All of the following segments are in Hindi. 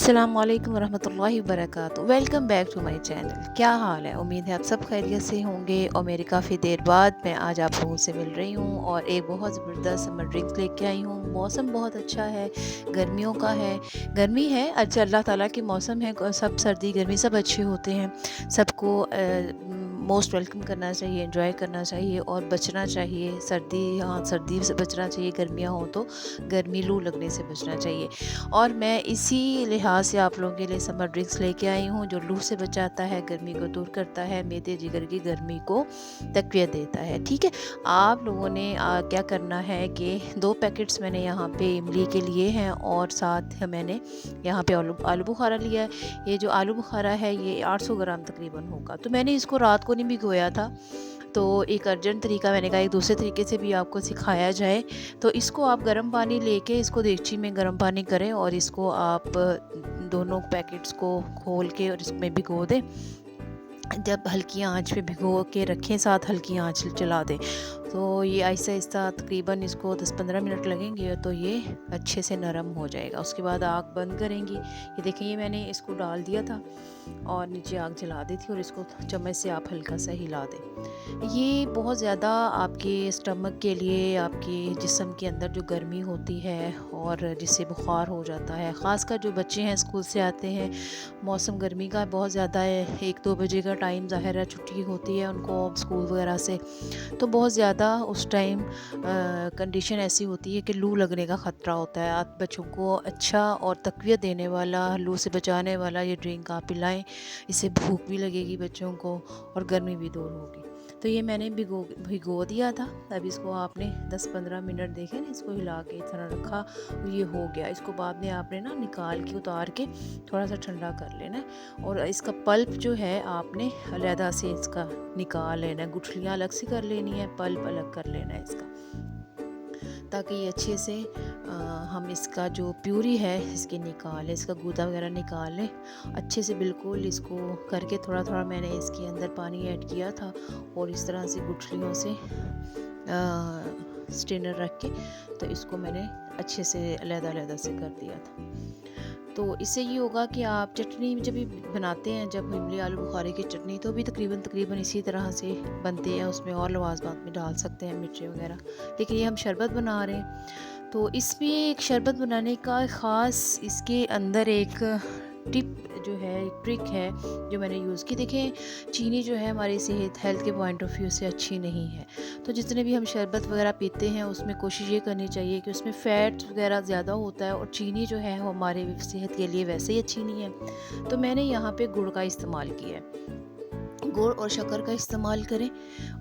अस्सलामुअलैकुम वरहमतुल्लाहि वबरकातुहू। Welcome back to my channel. क्या हाल है? उम्मीद है आप सब खैरियत से होंगे और मेरी काफ़ी देर बाद मैं आज आप लोगों से मिल रही हूँ और एक बहुत ज़बरदस्त समर ड्रिंक्स लेके आई हूँ। मौसम बहुत अच्छा है, गर्मियों का है, गर्मी है। अच्छा, अल्लाह ताला के मौसम है, सब सर्दी गर्मी सब अच्छे होते हैं। सबको मोस्ट वेलकम करना चाहिए, एंजॉय करना चाहिए और बचना चाहिए। सर्दी से बचना चाहिए, गर्मियाँ हों तो गर्मी लू लगने से बचना चाहिए। और मैं इसी लिहाज से आप लोगों के लिए समर ड्रिंक्स लेके आई हूँ जो लू से बचाता है, गर्मी को दूर करता है, मैदे जिगर की गर्मी को तक़वियत देता है। ठीक है, आप लोगों ने क्या करना है कि 2 पैकेट्स मैंने यहाँ पे इमली के लिए हैं और साथ मैंने यहाँ पे आलू बुखारा लिया है। ये जो आलू बुखारा है ये 800 ग्राम तकरीबन होगा। तो मैंने इसको रात को नहीं भिगोया था, तो एक अर्जेंट तरीका मैंने कहा एक दूसरे तरीके से भी आपको सिखाया जाए। तो इसको आप गर्म पानी लेके इसको देगची में गर्म पानी करें और इसको आप दोनों पैकेट्स को खोल के और इसमें भिगो दें। जब हल्की आंच पे भिगो के रखें, साथ हल्की आंच चला दें, तो ये आहिस्ता आहिस्ता तकरीबन इसको 10-15 मिनट लगेंगे तो ये अच्छे से नरम हो जाएगा। उसके बाद आग बंद करेंगी। ये देखें, ये मैंने इसको डाल दिया था और नीचे आग जला दी थी और इसको चम्मच से आप हल्का सा हिला दें। ये बहुत ज़्यादा आपके स्टमक के लिए, आपके जिस्म के अंदर जो गर्मी होती है और जिससे बुखार हो जाता है, ख़ासकर जो बच्चे हैं स्कूल से आते हैं, मौसम गर्मी का बहुत ज़्यादा है, 1-2 बजे का टाइम ज़ाहिर है, छुट्टी होती है उनको स्कूल वगैरह से, तो बहुत ज़्यादा उस टाइम कंडीशन ऐसी होती है कि लू लगने का ख़तरा होता है। आप बच्चों को अच्छा और तक़वियत देने वाला, लू से बचाने वाला ये ड्रिंक आप पिलाएं। इससे भूख भी लगेगी बच्चों को और गर्मी भी दूर होगी। तो ये मैंने भिगो दिया था। अब इसको आपने 10-15 मिनट देखें ना, इसको हिला के इस तरह रखा, ये हो गया। इसको बाद में आपने ना निकाल के उतार के थोड़ा सा ठंडा कर लेना है और इसका पल्प जो है आपने अलहदा से इसका निकाल लेना है। गुठलियाँ अलग से कर लेनी है, पल्प अलग कर लेना है इसका, ताकि ये अच्छे से हम इसका जो प्यूरी है इसकी निकालें, इसका गूदा वगैरह निकाल लें अच्छे से। बिल्कुल इसको करके थोड़ा थोड़ा मैंने इसके अंदर पानी ऐड किया था और इस तरह से गुठलियों से स्ट्रेनर रख के तो इसको मैंने अच्छे से अलहदा से कर दिया था। तो इससे ये होगा कि आप चटनी जब भी बनाते हैं, जब इमली आलू बुखारे की चटनी, तो भी तकरीबन इसी तरह से बनती है। उसमें और लवाजमात में डाल सकते हैं, मिर्ची वगैरह, लेकिन ये हम शरबत बना रहे हैं। तो इसमें एक शरबत बनाने का ख़ास इसके अंदर एक टिप जो है, एक ट्रिक है जो मैंने यूज़ की। देखें, चीनी जो है हमारी सेहत हेल्थ के पॉइंट ऑफ व्यू से अच्छी नहीं है। तो जितने भी हम शरबत वगैरह पीते हैं उसमें कोशिश ये करनी चाहिए कि उसमें फ़ैट वगैरह ज़्यादा होता है और चीनी जो है वो हमारे सेहत के लिए वैसे ही अच्छी नहीं है। तो मैंने यहाँ पे गुड़ का इस्तेमाल किया है। गुड़ और शक्कर का इस्तेमाल करें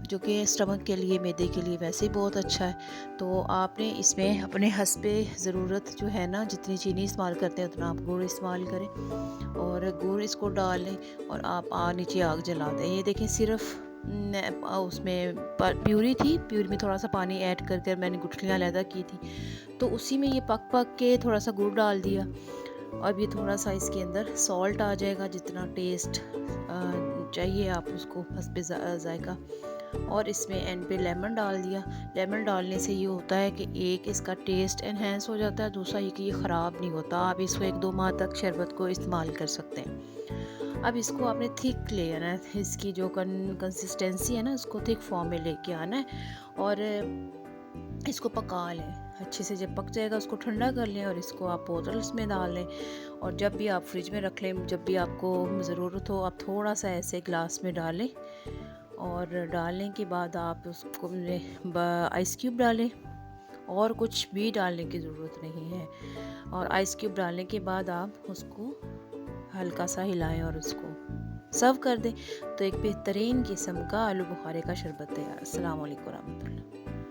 जो कि स्टमक के लिए, मैदे के लिए वैसे ही बहुत अच्छा है। तो आपने इसमें अपने हस्बे ज़रूरत जो है ना, जितनी चीनी इस्तेमाल करते हैं उतना आप गुड़ इस्तेमाल करें और गुड़ इसको डाल लें और आप नीचे आग जला दें। ये देखें, सिर्फ उसमें प्यूरी थी, प्यूरी में थोड़ा सा पानी ऐड करके मैंने गुठलियाँ अलहदा की थी, तो उसी में ये पक के थोड़ा सा गुड़ डाल दिया। अब ये थोड़ा सा इसके अंदर सॉल्ट आ जाएगा, जितना टेस्ट चाहिए आप उसको हस्बे जायका, और इसमें एंड पे लेमन डाल दिया। लेमन डालने से ये होता है कि एक इसका टेस्ट एनहेंस हो जाता है, दूसरा ये कि ये ख़राब नहीं होता। आप इसको 1-2 माह तक शरबत को इस्तेमाल कर सकते हैं। अब इसको आपने थिक ले आना है, इसकी जो कंसिस्टेंसी है ना, उसको थिक फॉर्म में लेके आना है और इसको पका लें अच्छे से। जब पक जाएगा उसको ठंडा कर लें और इसको आप बोतल्स में डाल लें और जब भी आप फ्रिज में रख लें, जब भी आपको ज़रूरत हो आप थोड़ा सा ऐसे ग्लास में डालें और डालने के बाद आप उसको आइस क्यूब डालें और कुछ भी डालने की ज़रूरत नहीं है। और आइस क्यूब डालने के बाद आप उसको हल्का सा हिलाएं और उसको सर्व कर दें। तो एक बेहतरीन किस्म का आलू बुखारे का शरबत तैयार। अस्सलाम वालेकुम रहमतुल्लाह।